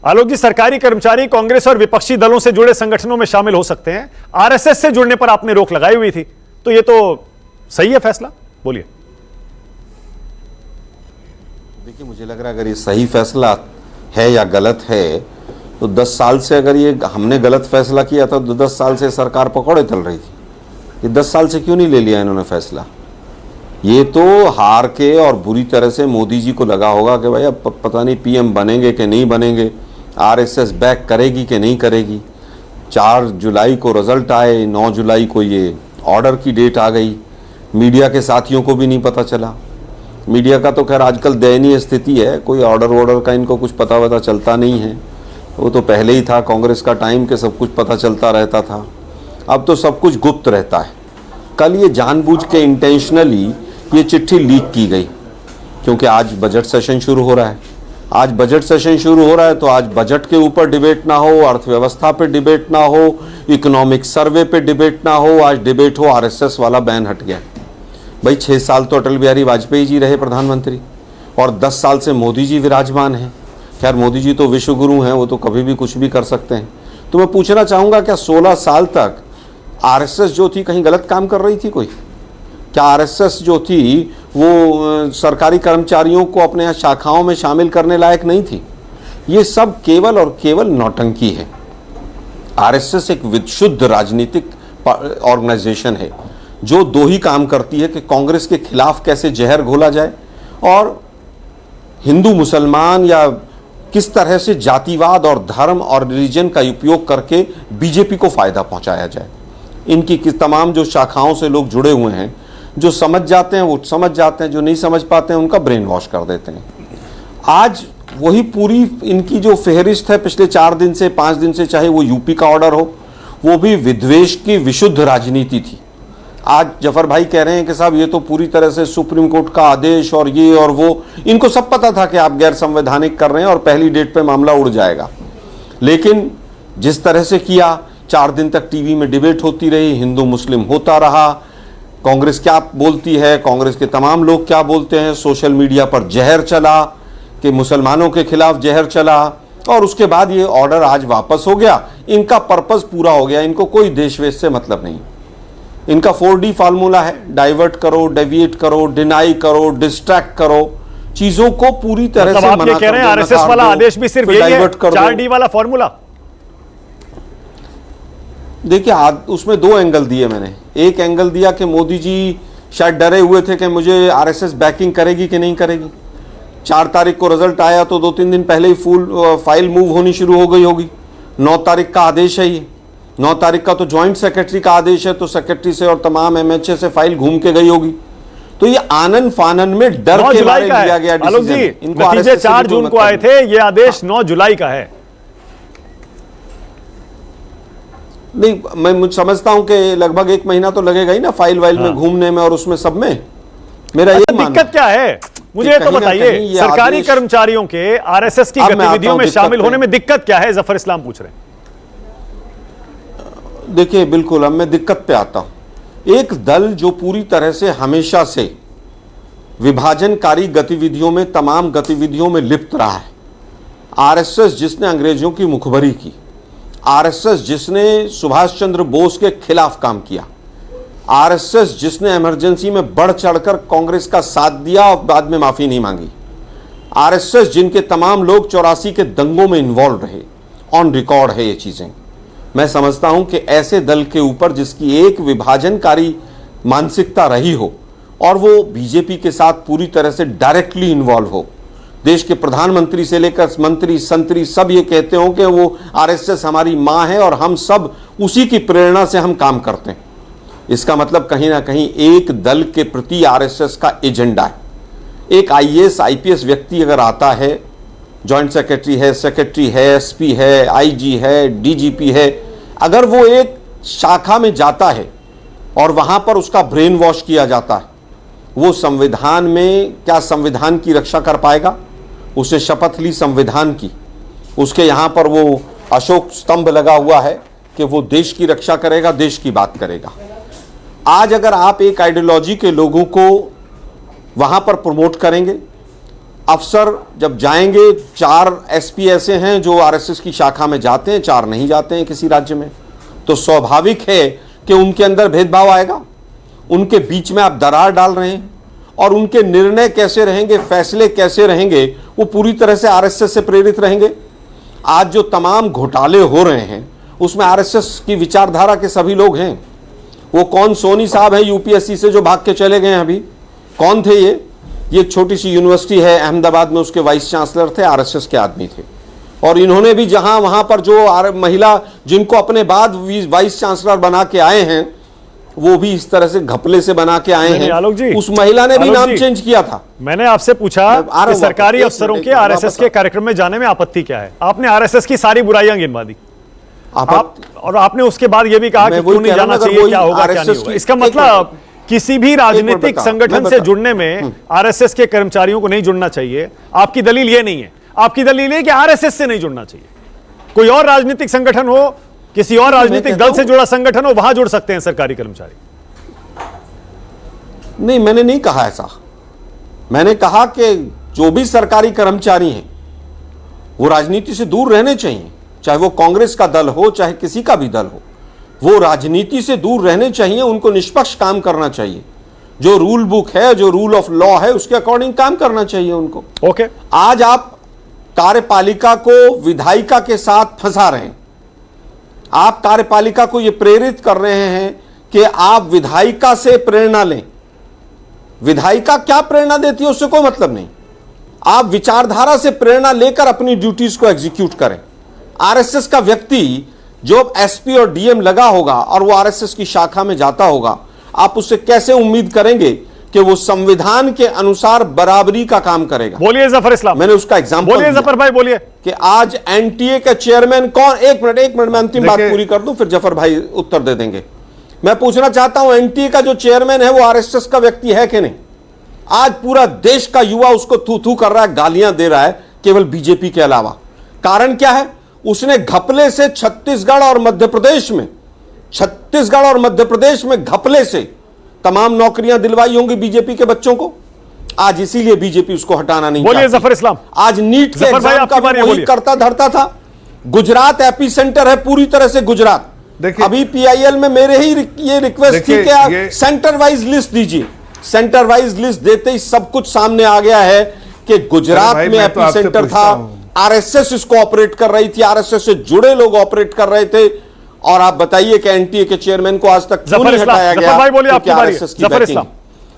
आलोक जी, सरकारी कर्मचारी कांग्रेस और विपक्षी दलों से जुड़े संगठनों में शामिल हो सकते हैं, आरएसएस से जुड़ने पर आपने रोक लगाई हुई थी, तो ये तो सही है फैसला? बोलिए। देखिए, मुझे लग रहा है अगर ये सही फैसला है या गलत है, तो 10 साल से अगर ये हमने गलत फैसला किया था तो 10 साल से सरकार पकौड़े तल रही थी। ये 10 साल से क्यों नहीं ले लिया इन्होंने फैसला? ये तो हार के और बुरी तरह से मोदी जी को लगा होगा कि भाई अब पता नहीं पीएम बनेंगे कि नहीं बनेंगे, आरएसएस बैक करेगी कि नहीं करेगी। 4 जुलाई को रिजल्ट आए, 9 जुलाई को ये ऑर्डर की डेट आ गई, मीडिया के साथियों को भी नहीं पता चला। मीडिया का तो खैर आजकल दयनीय स्थिति है, कोई ऑर्डर का इनको कुछ पता चलता नहीं है। वो तो पहले ही था कांग्रेस का टाइम के सब कुछ पता चलता रहता था, अब तो सब कुछ गुप्त रहता है। कल ये जानबूझ के इंटेंशनली ये चिट्ठी लीक की गई, क्योंकि आज बजट सेशन शुरू हो रहा है। आज बजट सेशन शुरू हो रहा है तो आज बजट के ऊपर डिबेट ना हो, अर्थव्यवस्था पे डिबेट ना हो, इकोनॉमिक सर्वे पे डिबेट ना हो, आज डिबेट हो आरएसएस वाला बैन हट गया। भाई 6 साल तो अटल बिहारी वाजपेयी जी रहे प्रधानमंत्री और 10 साल से मोदी जी विराजमान हैं। खैर मोदी जी तो विश्व गुरु हैं, वो तो कभी भी कुछ भी कर सकते हैं। तो मैं पूछना चाहूँगा, क्या 16 साल तक आरएसएस जो थी कहीं गलत काम कर रही थी कोई? क्या आरएसएस जो थी वो सरकारी कर्मचारियों को अपने यहाँ शाखाओं में शामिल करने लायक नहीं थी? ये सब केवल और केवल नौटंकी है। आरएसएस एक विशुद्ध राजनीतिक ऑर्गेनाइजेशन है जो 2 ही काम करती है कि कांग्रेस के खिलाफ कैसे जहर घोला जाए और हिंदू मुसलमान या किस तरह से जातिवाद और धर्म और रिलीजन का उपयोग करके बीजेपी को फायदा पहुंचाया जाए। इनकी तमाम जो शाखाओं से लोग जुड़े हुए हैं, जो समझ जाते हैं वो समझ जाते हैं, जो नहीं समझ पाते हैं उनका ब्रेन वॉश कर देते हैं। आज वही पूरी इनकी जो फेहरिस्त है पिछले 4 दिन से 5 दिन से, चाहे वो यूपी का ऑर्डर हो, वो भी विद्वेष की विशुद्ध राजनीति थी। आज जफर भाई कह रहे हैं कि साहब ये तो पूरी तरह से सुप्रीम कोर्ट का आदेश और ये और वो, इनको सब पता था कि आप गैर संवैधानिक कर रहे हैं और पहली डेट पे मामला उड़ जाएगा। लेकिन जिस तरह से किया, 4 दिन तक टीवी में डिबेट होती रही, हिंदू मुस्लिम होता रहा, कांग्रेस क्या बोलती है, कांग्रेस के तमाम लोग क्या बोलते हैं, सोशल मीडिया पर जहर चला कि मुसलमानों के खिलाफ जहर चला, और उसके बाद ये ऑर्डर आज वापस हो गया। इनका पर्पस पूरा हो गया, इनको कोई देश-वेश से मतलब नहीं। इनका 4D फार्मूला है, डाइवर्ट करो, डेविएट करो, डिनाई करो, डिस्ट्रैक्ट करो, चीजों को पूरी तरह से मना कर दो। आरएसएस वाला आदेश भी सिर्फ यही है, 4D वाला फार्मूला। देखिए, उसमें 2 एंगल दिए मैंने। एक एंगल दिया कि मोदी जी शायद डरे हुए थे कि मुझे आरएसएस बैकिंग करेगी कि नहीं करेगी। 4 तारीख को रिजल्ट आया तो 2-3 दिन पहले ही फाइल मूव होनी शुरू हो गई होगी। 9 तारीख का आदेश है ये, 9 तारीख का तो ज्वाइंट सेक्रेटरी का आदेश है, तो सेक्रेटरी से और तमाम एमएचए से फाइल घूम के गई होगी। तो ये आनन फानन में डर के मारे लिया गया डिसीजन। इनको नतीजे 4 जून को आए थे, ये आदेश 9 जुलाई का है। नहीं, मैं समझता हूं कि लगभग 1 महीना तो लगेगा ही ना फाइल वाइल में घूमने में और उसमें सब में। मेरा ये दिक्कत क्या है मुझे तो बताइए, सरकारी कर्मचारियों के आरएसएस की गतिविधियों में शामिल होने में दिक्कत क्या है? जफर इस्लाम पूछ रहे हैं। देखिए, बिल्कुल, अब मैं दिक्कत पे आता हूं। एक दल जो पूरी तरह से हमेशा से विभाजनकारी गतिविधियों में, तमाम गतिविधियों में लिप्त रहा है। आरएसएस जिसने अंग्रेजों की मुखबरी की, आरएसएस जिसने सुभाष चंद्र बोस के खिलाफ काम किया, आरएसएस जिसने इमरजेंसी में बढ़ चढ़कर कांग्रेस का साथ दिया और बाद में माफी नहीं मांगी, आरएसएस जिनके तमाम लोग 84 के दंगों में इन्वॉल्व रहे, ऑन रिकॉर्ड है ये चीजें। मैं समझता हूं कि ऐसे दल के ऊपर जिसकी एक विभाजनकारी मानसिकता रही हो और वो बीजेपी के साथ पूरी तरह से डायरेक्टली इन्वॉल्व हो, देश के प्रधानमंत्री से लेकर मंत्री संतरी सब ये कहते हो कि वो आरएसएस हमारी मां है और हम सब उसी की प्रेरणा से हम काम करते हैं, इसका मतलब कहीं ना कहीं एक दल के प्रति आरएसएस का एजेंडा है। एक आईएएस आईपीएस व्यक्ति अगर आता है, जॉइंट सेक्रेटरी है, एसपी है, आईजी है, डीजीपी है, अगर वो एक शाखा में जाता है और वहां पर उसका ब्रेन वॉश किया जाता है, वो संविधान में क्या संविधान की रक्षा कर पाएगा? उसे शपथ ली संविधान की, उसके यहां पर वो अशोक स्तंभ लगा हुआ है कि वो देश की रक्षा करेगा, देश की बात करेगा। आज अगर आप एक आइडियोलॉजी के लोगों को वहां पर प्रमोट करेंगे, अफसर जब जाएंगे, 4 एसपी ऐसे हैं जो आरएसएस की शाखा में जाते हैं, 4 नहीं जाते हैं किसी राज्य में, तो स्वाभाविक है कि उनके अंदर भेदभाव आएगा। उनके बीच में आप दरार डाल रहे हैं और उनके निर्णय कैसे रहेंगे, फैसले कैसे रहेंगे, वो पूरी तरह से आरएसएस से प्रेरित रहेंगे। आज जो तमाम घोटाले हो रहे हैं उसमें आरएसएस की विचारधारा के सभी लोग हैं। वो कौन सोनी साहब हैं यूपीएससी से जो भाग के चले गए हैं, अभी कौन थे ये एक छोटी सी यूनिवर्सिटी है अहमदाबाद में, उसके वाइस चांसलर थे, आरएसएस के आदमी थे। और इन्होंने भी जहां वहां पर जो महिला जिनको अपने बाद वाइस चांसलर बना के आए हैं, वो भी इस तरह से घपले से बना के आए हैं। आलोक जी, उस महिला ने भी नाम चेंज किया था। मैंने आपसे पूछा कि सरकारी अफसरों के आरएसएस के कार्यक्रम में जाने में आपत्ति क्या है। आपने आरएसएस की सारी बुराइयां गिनवा दी और आपने उसके बाद यह भी कहा कि क्यों नहीं जाना चाहिए, क्या होगा क्या नहीं होगा। इसका मतलब किसी भी राजनीतिक संगठन से जुड़ने में आरएसएस के कर्मचारियों को नहीं जुड़ना चाहिए। आपकी दलील यह नहीं है, आपकी दलील है कि आरएसएस से नहीं जुड़ना चाहिए। कोई और राजनीतिक संगठन हो, किसी और राजनीतिक दल से जुड़ा संगठन हो, वहां जुड़ सकते हैं सरकारी कर्मचारी। नहीं, मैंने नहीं कहा ऐसा। मैंने कहा कि जो भी सरकारी कर्मचारी हैं वो राजनीति से दूर रहने चाहिए, चाहे वो कांग्रेस का दल हो, चाहे किसी का भी दल हो, वो राजनीति से दूर रहने चाहिए। उनको निष्पक्ष काम करना चाहिए, जो रूल बुक है, जो रूल ऑफ लॉ है, उसके अकॉर्डिंग काम करना चाहिए उनको। ओके। आज आप कार्यपालिका को विधायिका के साथ फंसा रहे हैं। आप कार्यपालिका को यह प्रेरित कर रहे हैं कि आप विधायिका से प्रेरणा लें। विधायिका क्या प्रेरणा देती है उससे कोई मतलब नहीं। आप विचारधारा से प्रेरणा लेकर अपनी ड्यूटीज को एग्जीक्यूट करें। आरएसएस का व्यक्ति जो एसपी और डीएम लगा होगा और वो आरएसएस की शाखा में जाता होगा, आप उससे कैसे उम्मीद करेंगे कि वो संविधान के अनुसार बराबरी का काम करेगा? बोलिए जफर इस्लाम। मैंने उसका एग्जांपल बोलिए जफर भाई, बोलिए कि आज एनटीए के चेयरमैन कौन। एक मिनट मैं अंतिम बात पूरी कर दूं, फिर जफर भाई उत्तर दे देंगे। मैं पूछना चाहता हूं, एनटीए का जो चेयरमैन है वो आरएसएस का व्यक्ति है कि नहीं? आज पूरा देश का युवा उसको थू थू कर रहा है, गालियां दे रहा है, केवल बीजेपी के अलावा। कारण क्या है? उसने घपले से छत्तीसगढ़ और मध्य प्रदेश में घपले से तमाम नौकरियां दिलवाई होंगी बीजेपी के बच्चों को। आज इसीलिए बीजेपी उसको हटाना नहीं चाहती। बोलिए जफर इस्लाम। आज नीट के एग्जाम का वही करता धरता था। गुजरात एपी सेंटर है पूरी तरह से गुजरात। अभी पीआईएल में मेरे ही ये रिक्वेस्ट थी कि आप सेंटर वाइज लिस्ट दीजिए। सेंटर वाइज लिस्ट देते ही सब कुछ सामने आ गया है कि गुजरात में एपी सेंटर था, आरएसएस इसको ऑपरेट कर रही थी, आरएसएस से जुड़े लोग ऑपरेट कर रहे थे। और आप बताइए कि एनटीए के चेयरमैन को आज तक क्यों नहीं हटाया गया? भाई बोलिए, आपकी बारी है। जफर इस्लाम,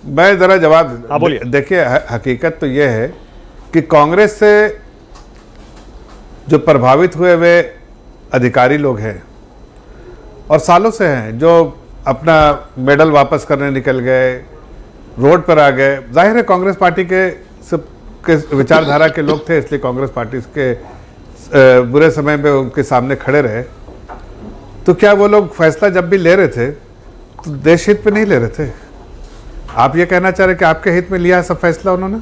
मैं जरा जवाब बोलिए। देखिए, हकीकत तो यह है कि कांग्रेस से जो प्रभावित हुए वे अधिकारी लोग हैं और सालों से हैं, जो अपना मेडल वापस करने निकल गए, रोड पर आ गए। जाहिर है कांग्रेस पार्टी के विचारधारा के लोग थे, इसलिए कांग्रेस पार्टी के बुरे समय में उनके सामने खड़े रहे। तो क्या वो लोग फैसला जब भी ले रहे थे तो देश हित पे नहीं ले रहे थे? आप ये कहना चाह रहे कि आपके हित में लिया है सब फैसला उन्होंने?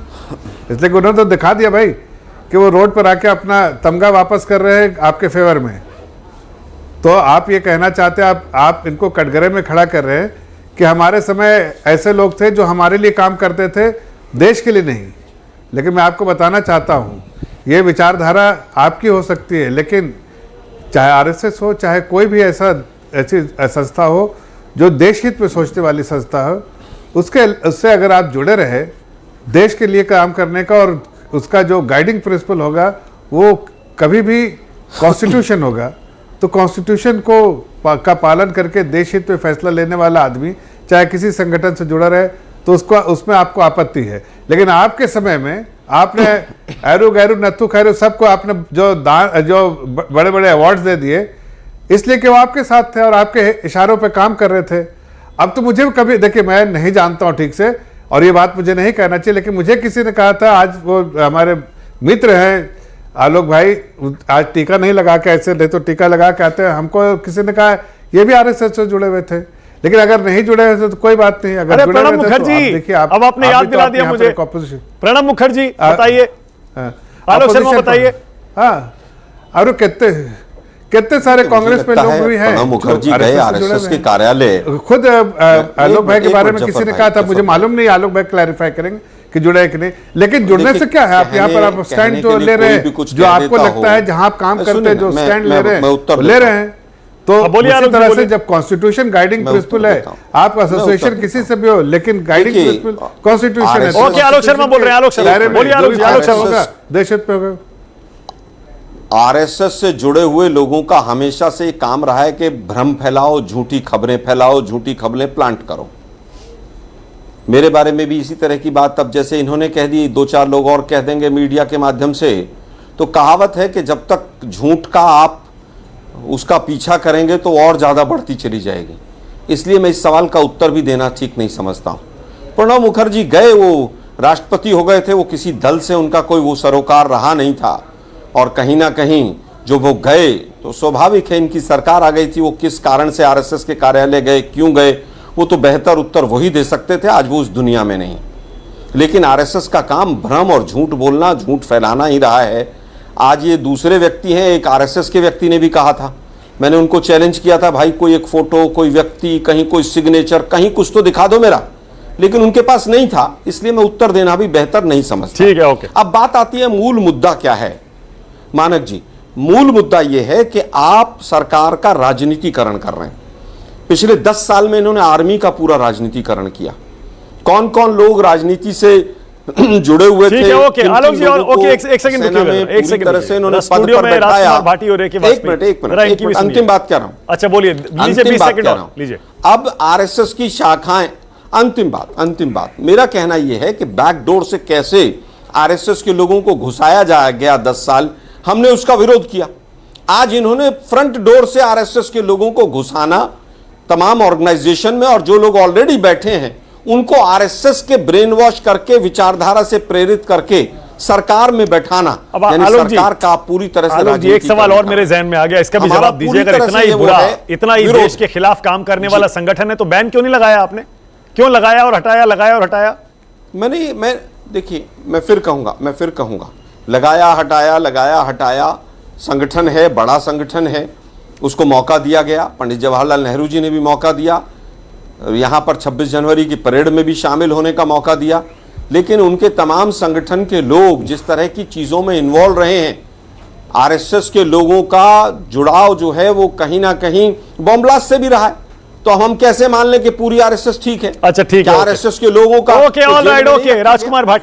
इसलिए उन्होंने तो दिखा दिया भाई कि वो रोड पर आके अपना तमगा वापस कर रहे हैं आपके फेवर में। तो आप ये कहना चाहते हैं, आप इनको कटघरे में खड़ा कर रहे हैं कि हमारे समय ऐसे लोग थे जो हमारे लिए काम करते थे, देश के लिए नहीं। लेकिन मैं आपको बताना चाहता हूँ, ये विचारधारा आपकी हो सकती है, लेकिन चाहे आरएसएस हो, चाहे कोई भी ऐसी संस्था हो जो देश हित में सोचने वाली संस्था हो, उससे अगर आप जुड़े रहे, देश के लिए काम करने का, और उसका जो गाइडिंग प्रिंसिपल होगा वो कभी भी कॉन्स्टिट्यूशन होगा, तो कॉन्स्टिट्यूशन का पालन करके देश हित में फैसला लेने वाला आदमी चाहे किसी संगठन से जुड़ा रहे, तो उसमें आपको आपत्ति है। लेकिन आपके समय में आपने एरू गैरू नत्थू खैरू सबको आपने जो बड़े बड़े अवार्ड्स दे दिए, इसलिए कि वो आपके साथ थे और आपके इशारों पे काम कर रहे थे। अब तो मुझे कभी, देखिए मैं नहीं जानता हूँ ठीक से और ये बात मुझे नहीं कहना चाहिए, लेकिन मुझे किसी ने कहा था, आज वो हमारे मित्र हैं आलोक भाई, आज टीका नहीं लगा के ऐसे, नहीं तो टीका लगा के आते हैं। हमको किसी ने कहा ये भी आरएसएस से जुड़े हुए थे, लेकिन अगर नहीं जुड़े हुए थे तो कोई बात नहीं। अगर जुड़े हुए थे तो देखिए, अब आपने याद दिला दिया मुझे। प्रणब मुखर्जी बताइए, आलोक शर्मा बताइए। हाँ, और कितने सारे कांग्रेस में लोग भी हैं। प्रणब मुखर्जी गए आरएसएस के कार्यालय, खुद आलोक भाई के बारे में किसी ने कहा था, मुझे मालूम नहीं, आलोक भाई क्लैरिफाई करेंगे कि जुड़े कि नहीं, लेकिन जुड़ने से क्या है, आप यहाँ पर आप स्टैंड जो ले रहे हैं, जो आपको लगता है जहां आप काम करते हैं, जो स्टैंड ले रहे हैं ले रहे हैं, तो उसी तरह से जब कॉन्स्टिट्यूशन गाइडिंग प्रिंसिपल है, आप एसोसिएशन किसी से भी हो, लेकिन गाइडिंग प्रिंसिपल कॉन्स्टिट्यूशन है। ओके, आलोक शर्मा बोल रहे हैं, आलोक शर्मा बोलिए, आलोक शर्मा। देश हित पे होगा। आरएसएस से जुड़े हुए लोगों का हमेशा से काम रहा है कि भ्रम फैलाओ, झूठी खबरें फैलाओ, झूठी खबरें प्लांट करो। मेरे बारे में भी इसी तरह की बात अब जैसे इन्होंने कह दी, 2-4 लोग और कह देंगे मीडिया के माध्यम से। तो कहावत है कि जब तक झूठ का आप उसका पीछा करेंगे तो और ज्यादा बढ़ती चली जाएगी। इसलिए मैं इस सवाल का उत्तर भी देना ठीक नहीं समझता हूं। प्रणब मुखर्जी गए, वो राष्ट्रपति हो गए थे, वो किसी दल से उनका कोई वो सरोकार रहा नहीं था, और कहीं ना कहीं जो वो गए तो स्वाभाविक है इनकी सरकार आ गई थी। वो किस कारण से आरएसएस के कार्यालय गए, क्यों गए, वो तो बेहतर उत्तर वही दे सकते थे, आज वो उस दुनिया में नहीं। लेकिन आरएसएस का काम भ्रम और झूठ बोलना, झूठ फैलाना ही रहा है। आज ये दूसरे व्यक्ति हैं, एक आरएसएस के व्यक्ति ने भी कहा था, मैंने उनको चैलेंज किया था, भाई कोई एक फोटो, कोई व्यक्ति, कहीं कोई सिग्नेचर, कहीं कुछ तो दिखा दो मेरा, लेकिन उनके पास नहीं था, इसलिए मैं उत्तर देना भी बेहतर नहीं समझता। ठीक है, ओके। अब बात आती है मूल मुद्दा क्या है मानक जी। मूल मुद्दा यह है कि आप सरकार का राजनीतिकरण कर रहे हैं। पिछले 10 साल में इन्होंने आर्मी का पूरा राजनीतिकरण किया। कौन कौन लोग राजनीति से जुड़े हुए थे। ओके आलोक जी, ओके एक सेकंड रुकिए, एक सेकंड तरह से इन्होंने स्टूडियो में राजकुमार भाटी हो रहे कि एक मिनट अंतिम बात कह रहा हूं। अच्छा बोलिए, लीजिए 20 सेकंड और लीजिए। अब आरएसएस की शाखाएं, अंतिम बात मेरा कहना यह है कि बैकडोर से कैसे आरएसएस के लोगों को घुसाया जाया गया 10 साल, हमने उसका विरोध किया। आज इन्होंने फ्रंट डोर से आरएसएस के लोगों को घुसाना तमाम ऑर्गेनाइजेशन में, और जो लोग ऑलरेडी बैठे हैं उनको आरएसएस के ब्रेन वॉश करके, विचारधारा से प्रेरित करके सरकार में बैठाना, यानी सरकार का पूरी तरह से राजनीति। एक सवाल और मेरे जहन में आ गया, इसका भी जवाब दीजिए। अगर इतना ही बुरा, इतना ही देश के खिलाफ काम करने वाला संगठन है तो बैन क्यों नहीं लगाया आपने? क्यों लगाया और हटाया, लगाया और हटाया? मैं देखिए, मैं फिर कहूंगा लगाया हटाया, संगठन है, बड़ा संगठन है, उसको मौका दिया गया। पंडित जवाहरलाल नेहरू जी ने भी मौका दिया, यहाँ पर 26 जनवरी की परेड में भी शामिल होने का मौका दिया। लेकिन उनके तमाम संगठन के लोग जिस तरह की चीज़ों में इन्वॉल्व रहे हैं, आरएसएस के लोगों का जुड़ाव जो है वो कहीं ना कहीं बॉम्ब ब्लास्ट से भी रहा है। तो हम कैसे मान लें कि पूरी आरएसएस ठीक है? अच्छा ठीक है, आरएसएस के लोगों का ओके, ऑल राइट, ओके। राजकुमार भाटी